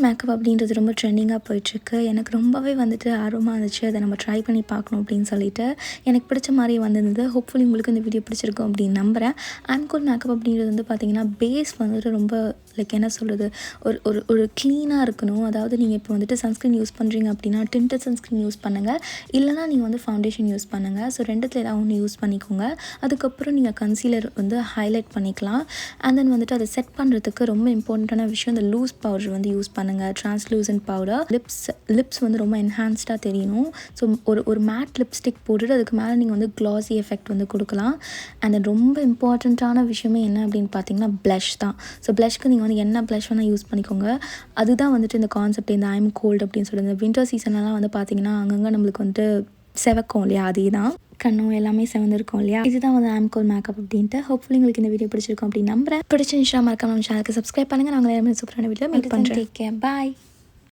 Makeup அப்படின்றது ரொம்ப ட்ரெண்டிங்காக போயிட்டுருக்கு. எனக்கு ரொம்பவே வந்துட்டு ஆர்வமாக இருந்துச்சு, அதை நம்ம ட்ரை பண்ணி பார்க்கணும் அப்படின்னு சொல்லிட்டு. எனக்கு பிடிச்ச மாதிரி வந்திருந்தது. ஹோப்ஃபுல்லி உங்களுக்கு இந்த வீடியோ பிடிச்சிருக்கும் அப்படின்னு நம்புகிறேன். கூல் மேக்கப் அப்படின்றது வந்து பார்த்திங்கன்னா பேஸ் வந்துட்டு ரொம்ப லைக் என்ன சொல்கிறது, ஒரு ஒரு ஒரு க்ளீனாக இருக்கணும். அதாவது நீங்கள் இப்போ வந்துட்டு சன்ஸ்க்ரீன் யூஸ் பண்ணுறீங்க அப்படின்னா டிண்டட் சன்ஸ்க்ரீன் யூஸ் பண்ணுங்கள், இல்லைனா நீங்கள் வந்து ஃபவுண்டேஷன் யூஸ் பண்ணுங்கள். ஸோ ரெண்டுத்தில் ஏதாவது ஒன்று யூஸ் பண்ணிக்கோங்க. அதுக்கப்புறம் நீங்கள் கன்சீலர் வந்து ஹைலைட் பண்ணிக்கலாம். அண்ட் தென் வந்துட்டு அதை செட் பண்ணுறதுக்கு ரொம்ப இம்பார்ட்டண்ட்டான விஷயம், இந்த லூஸ் பவுடர் வந்து யூஸ் பண்ணுங்கள், ட்ரான்ஸ்லூசன்ட் பவுடர். லிப்ஸ் வந்து ரொம்ப என்ஹான்ஸ்டாக தெரியணும். ஸோ ஒரு மேட் லிப்ஸ்டிக் போட்டுட்டு அதுக்கு மேலே நீங்கள் வந்து க்ளாஸி எஃபெக்ட் வந்து கொடுக்கலாம். அண்ட் தென் ரொம்ப இம்பார்ட்டண்ட்டான விஷயமே என்ன அப்படின்னு பார்த்தீங்கன்னா ப்ளஷ் தான். ஸோ ப்ளஷ்க்கு நீங்கள் வந்து என்ன ப்ளஷ் வேணால் யூஸ் பண்ணிக்கோங்க. அதுதான் வந்துட்டு இந்த கான்செப்ட், இந்த ஐம் கோல்டு அப்படின்னு சொல்லுறது. இந்த வின்டர் சீசன்லாம் வந்து பார்த்தீங்கன்னா அங்கங்கே நம்மளுக்கு வந்துட்டு செவக்கும் இல்லையா, அதே தான் கண்ணும் எல்லாமே செவந்திருக்கும் இல்லையா. இதுதான் வந்து கோல் மேக்கப் அப்படின்ட்டு. ஹோப்ஃபுல்லி உங்களுக்கு இந்த வீடியோ பிடிச்சிருக்கும் அப்படின்னு நம்புறேன். பிடிச்சிருந்துச்சா மறக்காம நம்ம சேனலுக்கு சப்ஸ்கிரைப் பண்ணுங்கள். நாங்கள் எல்லாமே சூப்பரான வீடியோ மீட் பண்ணுறேன். டேக் கேர், பாய்.